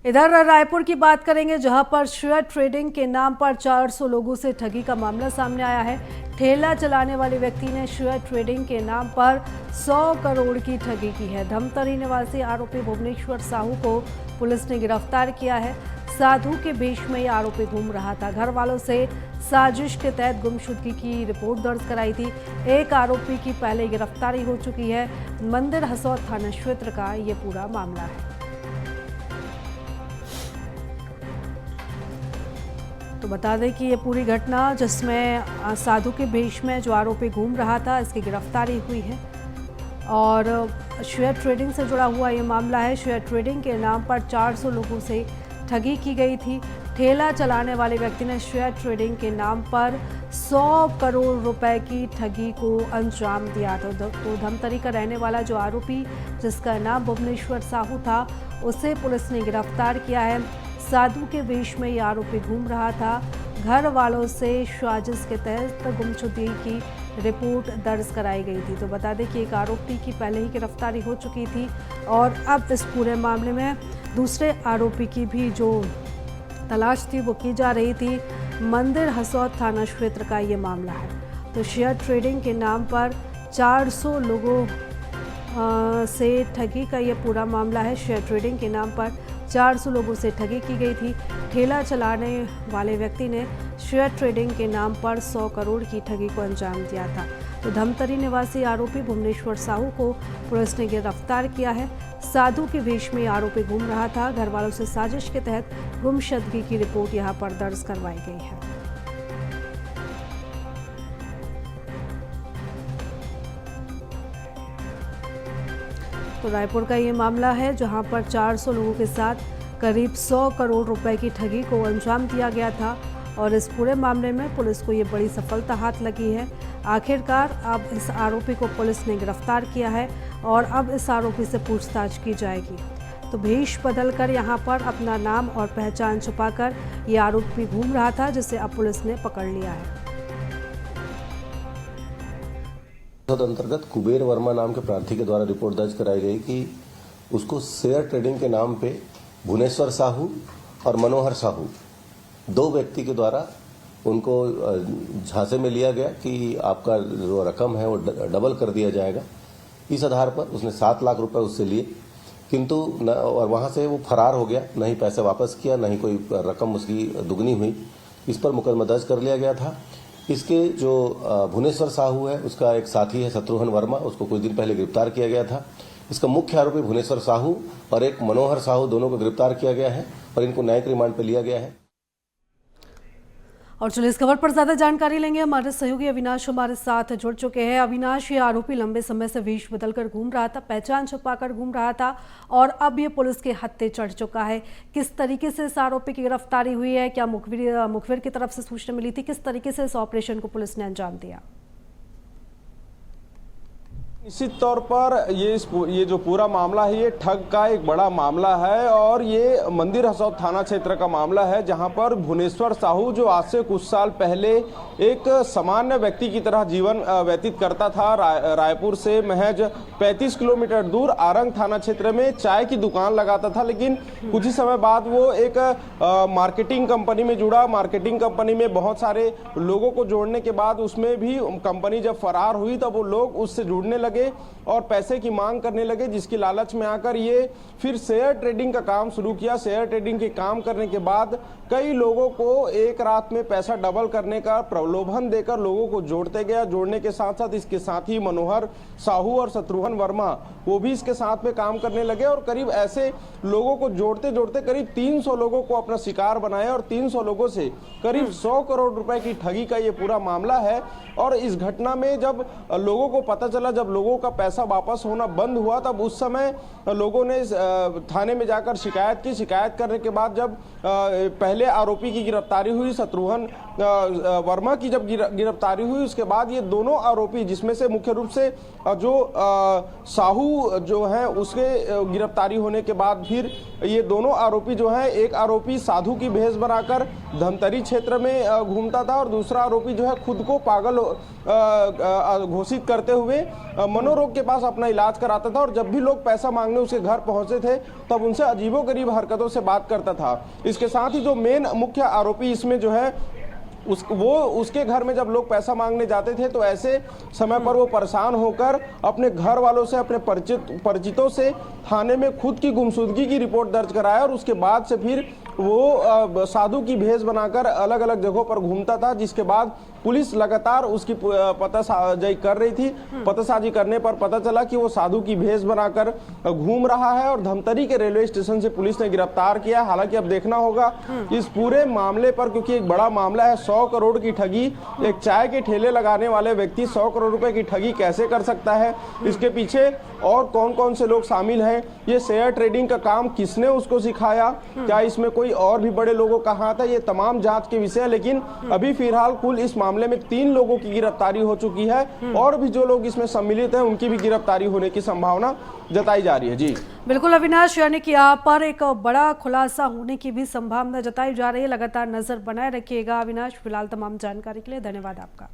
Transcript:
इधर रायपुर की बात करेंगे, जहां पर शेयर ट्रेडिंग के नाम पर 400 लोगों से ठगी का मामला सामने आया है। ठेला चलाने वाले व्यक्ति ने शेयर ट्रेडिंग के नाम पर 100 करोड़ की ठगी की है। धमतरी निवासी आरोपी भुवनेश्वर साहू को पुलिस ने गिरफ्तार किया है। साधु के भेष में ये आरोपी घूम रहा था। घर वालों से साजिश के तहत गुमशुदगी की रिपोर्ट दर्ज कराई थी। एक आरोपी की पहले गिरफ्तारी हो चुकी है। मंदिर हसौद थाना क्षेत्र का ये पूरा मामला है। तो बता दें कि ये पूरी घटना, जिसमें साधु के भेष में जो आरोपी घूम रहा था, इसकी गिरफ्तारी हुई है और शेयर ट्रेडिंग से जुड़ा हुआ ये मामला है। शेयर ट्रेडिंग के नाम पर 400 लोगों से ठगी की गई थी। ठेला चलाने वाले व्यक्ति ने शेयर ट्रेडिंग के नाम पर 100 करोड़ रुपए की ठगी को अंजाम दिया था। तो धमतरी का रहने वाला जो आरोपी, जिसका नाम भुवनेश्वर साहू था, उसे पुलिस ने गिरफ्तार किया है। साधु के वेश में ये आरोपी घूम रहा था। घर वालों से साजिश के तहत गुमशुदगी की रिपोर्ट दर्ज कराई गई थी। तो बता दें कि एक आरोपी की पहले ही गिरफ्तारी हो चुकी थी और अब इस पूरे मामले में दूसरे आरोपी की भी जो तलाश थी वो की जा रही थी। मंदिर हसौद थाना क्षेत्र का ये मामला है। तो शेयर ट्रेडिंग के नाम पर 400 लोगों से ठगी का ये पूरा मामला है। शेयर ट्रेडिंग के नाम पर 400 लोगों से ठगी की गई थी। ठेला चलाने वाले व्यक्ति ने शेयर ट्रेडिंग के नाम पर 100 करोड़ की ठगी को अंजाम दिया था। तो धमतरी निवासी आरोपी भुवनेश्वर साहू को पुलिस ने गिरफ्तार किया है। साधु के वेश में आरोपी घूम रहा था। घर वालों से साजिश के तहत गुमशुदगी की रिपोर्ट यहां पर दर्ज करवाई गई है। तो रायपुर का ये मामला है, जहां पर 400 लोगों के साथ करीब 100 करोड़ रुपए की ठगी को अंजाम दिया गया था और इस पूरे मामले में पुलिस को ये बड़ी सफलता हाथ लगी है। आखिरकार अब इस आरोपी को पुलिस ने गिरफ्तार किया है और अब इस आरोपी से पूछताछ की जाएगी। तो भेष बदलकर यहां पर अपना नाम और पहचान छुपाकर ये आरोपी घूम रहा था, जिसे अब पुलिस ने पकड़ लिया है। अंतर्गत कुबेर वर्मा नाम के प्रार्थी के द्वारा रिपोर्ट दर्ज कराई गई कि उसको शेयर ट्रेडिंग के नाम पे भुवनेश्वर साहू और मनोहर साहू, दो व्यक्ति के द्वारा उनको झांसे में लिया गया कि आपका जो रकम है वो डबल कर दिया जाएगा। इस आधार पर उसने 7 लाख रुपए उससे लिए, किंतु और वहां से वो फरार हो गया। नहीं पैसे वापस किया, नहीं कोई रकम उसकी दुगनी हुई। इस पर मुकदमा दर्ज कर लिया गया था। इसके जो भुवनेश्वर साहू है, उसका एक साथी है शत्रुघ्न वर्मा, उसको कुछ दिन पहले गिरफ्तार किया गया था। इसका मुख्य आरोपी भुवनेश्वर साहू और एक मनोहर साहू, दोनों को गिरफ्तार किया गया है और इनको न्यायिक रिमांड पर लिया गया है। और चलिए इस खबर पर ज्यादा जानकारी लेंगे। हमारे सहयोगी अविनाश हमारे साथ जुड़ चुके हैं। अविनाश, ये आरोपी लंबे समय से वेश बदलकर घूम रहा था, पहचान छुपाकर घूम रहा था और अब ये पुलिस के हत्थे चढ़ चुका है। किस तरीके से इस आरोपी की गिरफ्तारी हुई है? क्या मुखबिर की तरफ से सूचना मिली थी? किस तरीके से इस ऑपरेशन को पुलिस ने अंजाम दिया? निश्चित तौर पर ये जो पूरा मामला है, ये ठग का एक बड़ा मामला है और ये मंदिर हसौद थाना क्षेत्र का मामला है, जहां पर भुवनेश्वर साहू, जो आज से कुछ साल पहले एक सामान्य व्यक्ति की तरह जीवन व्यतीत करता था, रायपुर से महज 35 किलोमीटर दूर आरंग थाना क्षेत्र में चाय की दुकान लगाता था। लेकिन कुछ ही समय बाद वो एक मार्केटिंग कंपनी में जुड़ा। मार्केटिंग कंपनी में बहुत सारे लोगों को जोड़ने के बाद उसमें भी कंपनी जब फरार हुई तब वो लोग उससे जुड़ने लगे और पैसे की मांग करने लगे, जिसकी लालच में आकर ये फिर शेयर ट्रेडिंग का काम शुरू किया। शेयर ट्रेडिंग के काम करने के बाद कई लोगों को एक रात में पैसा डबल करने का प्रलोभन देकर लोगों को जोड़ते गया। जोड़ने के साथ साथ इसके साथी मनोहर साहू और शत्रुघ्न वर्मा, वो भी इसके साथ में काम करने लगे और करीब ऐसे लोगों को जोड़ते जोड़ते करीब 300 लोगों को अपना शिकार बनाया और 300 लोगों से करीब 100 करोड़ रुपए की ठगी का ये पूरा मामला है। और इस घटना में जब लोगों को पता चला, जब लोगों का पैसा वापस होना बंद हुआ, तब उस समय लोगों ने थाने में जाकर शिकायत की। शिकायत करने के बाद जब पहले आरोपी की गिरफ्तारी हुई, शत्रुघ्न वर्मा की जब गिरफ्तारी हुई, उसके बाद ये दोनों आरोपी, जिसमें से मुख्य रूप से जो साहू जो है, उसके गिरफ्तारी होने के बाद फिर ये दोनों आरोपी जो है, एक आरोपी साधु की भेष बनाकर धमतरी क्षेत्र में घूमता था और दूसरा आरोपी जो है खुद को पागल घोषित करते हुए मनोरोग के पास अपना इलाज कराता था और जब भी लोग पैसा मांगने उसके घर पहुंचे थे तब उनसे अजीबोगरीब हरकतों से बात करता था। इसके साथ ही जो मेन मुख्य आरोपी इसमें जो है उसके घर में जब लोग पैसा मांगने जाते थे तो ऐसे समय पर वो परेशान होकर अपने घर वालों से, अपने परिचितों से थाने में खुद की गुमशुदगी की रिपोर्ट दर्ज कराया और उसके बाद से फिर वो साधु की भेष बनाकर अलग अलग जगहों पर घूमता था, जिसके बाद पुलिस लगातार उसकी पतासाजी कर रही थी। पतासाजी करने पर पता चला कि वो साधु की भेष बनाकर घूम रहा है और धमतरी के रेलवे स्टेशन से पुलिस ने गिरफ्तार किया। हालांकि अब देखना होगा इस पूरे मामले पर, क्योंकि एक बड़ा मामला है, 100 करोड़ की ठगी। एक चाय के ठेले लगाने वाले व्यक्ति 100 करोड़ रुपए की ठगी कैसे कर सकता है, इसके पीछे और कौन कौन से लोग शामिल हैं, ये शेयर ट्रेडिंग का काम किसने उसको सिखाया, क्या इसमें कोई और भी बड़े लोगों का हाथ है, ये तमाम जांच के विषय है। लेकिन अभी फिलहाल कुल इस मामले में 3 लोगों की गिरफ्तारी हो चुकी है और भी जो लोग इसमें सम्मिलित हैं उनकी भी गिरफ्तारी होने की संभावना जताई जा रही है। जी बिल्कुल अविनाश, यानी कि यहाँ पर एक बड़ा खुलासा होने की भी संभावना जताई जा रही है। लगातार नजर बनाए रखिएगा अविनाश। फिलहाल तमाम जानकारी के लिए धन्यवाद आपका।